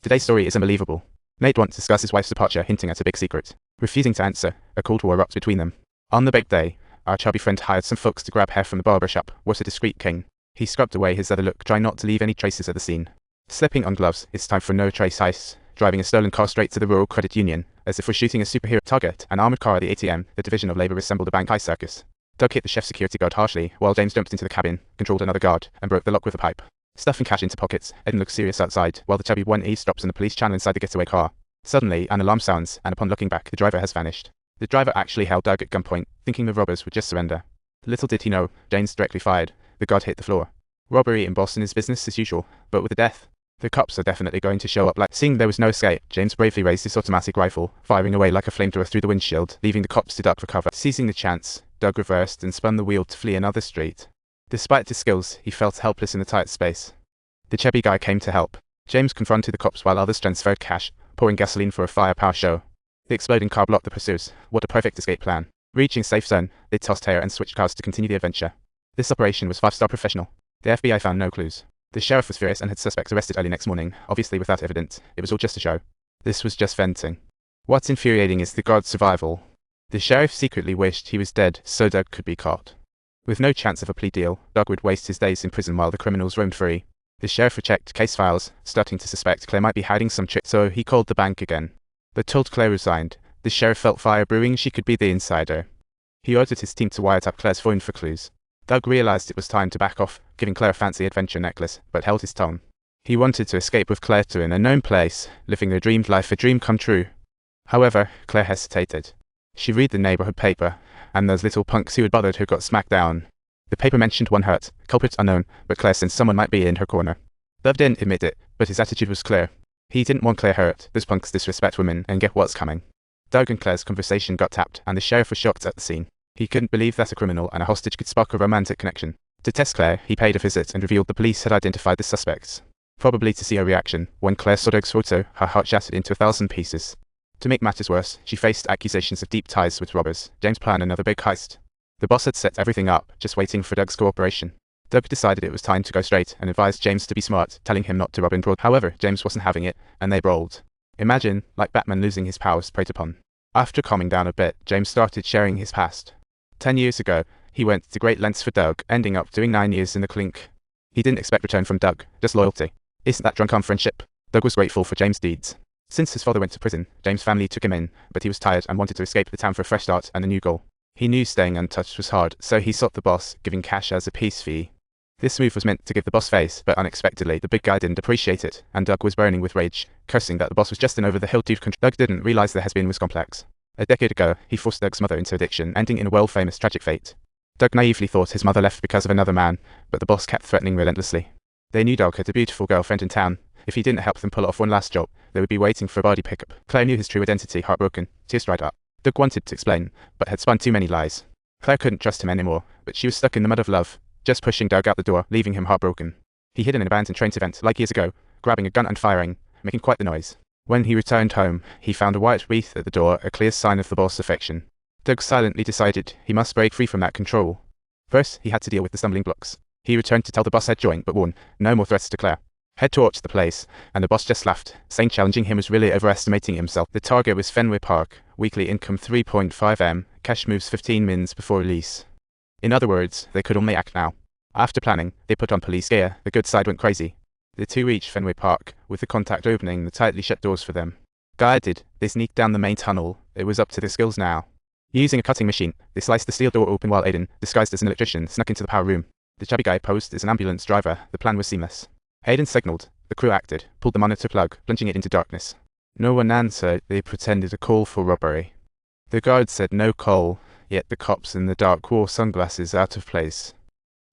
Today's story is unbelievable. Nate wants to discuss his wife's departure, hinting at a big secret. Refusing to answer, a cold war erupts between them. On the big day, our chubby friend hired some folks to grab hair from the barber shop. Was a discreet king. He scrubbed away his other look, trying not to leave any traces at the scene. Slipping on gloves, it's time for no trace heist. Driving a stolen car straight to the Rural Credit Union, as if we're shooting a superhero target. An armored car at the ATM, the Division of Labor assembled a bank heist circus. Doug hit the chef security guard harshly, while James jumped into the cabin, controlled another guard, and broke the lock with a pipe. Stuffing cash into pockets, Eden looks serious outside, while the chubby one eavesdrops on the police channel inside the getaway car. Suddenly, an alarm sounds, and upon looking back, the driver has vanished. The driver actually held Doug at gunpoint, thinking the robbers would just surrender. Little did he know, James directly fired. The guard hit the floor. Robbery in Boston is business as usual, but with a death, the cops are definitely going to show up. Like seeing there was no escape, James bravely raised his automatic rifle, firing away like a flamethrower through the windshield, leaving the cops to duck for cover. Seizing the chance, Doug reversed and spun the wheel to flee another street. Despite his skills, he felt helpless in the tight space. The chubby guy came to help. James confronted the cops while others transferred cash, pouring gasoline for a firepower show. The exploding car blocked the pursuers. What a perfect escape plan. Reaching safe zone, they tossed hair and switched cars to continue the adventure. This operation was 5-star professional. The FBI found no clues. The sheriff was furious and had suspects arrested early next morning, obviously without evidence. It was all just a show. This was just venting. What's infuriating is the guard's survival. The sheriff secretly wished he was dead so Doug could be caught. With no chance of a plea deal, Doug would waste his days in prison while the criminals roamed free. The sheriff rechecked case files, starting to suspect Claire might be hiding some trick, so he called the bank again. But told Claire resigned, the sheriff felt fire brewing. She could be the insider. He ordered his team to wiretap Claire's phone for clues. Doug realized it was time to back off, giving Claire a fancy adventure necklace, but held his tongue. He wanted to escape with Claire to an unknown place, living their dreamed life, a dream come true. However, Claire hesitated. She read the neighborhood paper, and those little punks who had bothered her got smacked down. The paper mentioned one hurt, culprit unknown, but Claire sensed someone might be in her corner. Doug didn't admit it, but his attitude was clear. He didn't want Claire hurt. Those punks disrespect women, and get what's coming. Doug and Claire's conversation got tapped, and the sheriff was shocked at the scene. He couldn't believe that a criminal and a hostage could spark a romantic connection. To test Claire, he paid a visit and revealed the police had identified the suspects. Probably to see her reaction. When Claire saw Doug's photo, her heart shattered into 1,000 pieces. To make matters worse, she faced accusations of deep ties with robbers. James planned another big heist. The boss had set everything up, just waiting for Doug's cooperation. Doug decided it was time to go straight and advised James to be smart, telling him not to rob in broad. However, James wasn't having it, and they brawled. Imagine, like Batman losing his powers preyed upon. After calming down a bit, James started sharing his past. 10 years ago, he went to great lengths for Doug, ending up doing 9 years in the clink. He didn't expect return from Doug, just loyalty. Isn't that drunk on friendship? Doug was grateful for James' deeds. Since his father went to prison, James' family took him in, but he was tired and wanted to escape the town for a fresh start and a new goal. He knew staying untouched was hard, so he sought the boss, giving cash as a peace fee. This move was meant to give the boss face, but unexpectedly, the big guy didn't appreciate it, and Doug was burning with rage, cursing that the boss was just an over-the-hill dude. Doug didn't realize the has-been was complex. A decade ago, he forced Doug's mother into addiction, ending in a world-famous tragic fate. Doug naively thought his mother left because of another man, but the boss kept threatening relentlessly. They knew Doug had a beautiful girlfriend in town. If he didn't help them pull off one last job, they would be waiting for a body pickup. Claire knew his true identity, heartbroken, tears dried up. Doug wanted to explain, but had spun too many lies. Claire couldn't trust him anymore, but she was stuck in the mud of love, just pushing Doug out the door, leaving him heartbroken. He hid in an abandoned trains event like years ago, grabbing a gun and firing, making quite the noise. When he returned home, he found a white wreath at the door, a clear sign of the boss' affection. Doug silently decided he must break free from that control. First, he had to deal with the stumbling blocks. He returned to tell the boss had joined, but warned, no more threats to Claire. Head towards the place, and the boss just laughed, saying challenging him was really overestimating himself. The target was Fenway Park, weekly income 3.5 M, cash moves 15 mins before release. In other words, they could only act now. After planning, they put on police gear. The good side went crazy. The two reached Fenway Park, with the contact opening the tightly shut doors for them. Guided, they sneaked down the main tunnel. It was up to their skills now. Using a cutting machine, they sliced the steel door open while Aiden, disguised as an electrician, snuck into the power room. The chubby guy posed as an ambulance driver. The plan was seamless. Aiden signaled. The crew acted, pulled the monitor plug, plunging it into darkness. No one answered. They pretended a call for robbery. The guard said no call, yet the cops in the dark wore sunglasses out of place.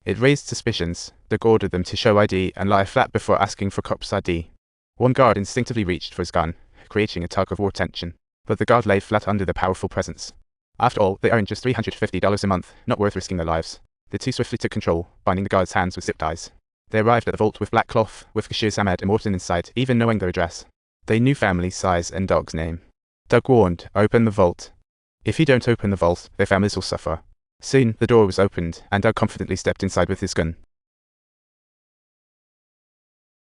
It raised suspicions. Doug ordered them to show ID and lie flat before asking for cops' ID. One guard instinctively reached for his gun, creating a tug-of-war tension, but the guard lay flat under their powerful presence. After all, they earned just $350 a month, not worth risking their lives. The two swiftly took control, binding the guard's hands with zip ties. They arrived at the vault with black cloth, with cashiers Ahmed and Morton inside, even knowing their address. They knew family size and Doug's name. Doug warned, open the vault. If you don't open the vault, their families will suffer. Soon, the door was opened, and Doug confidently stepped inside with his gun.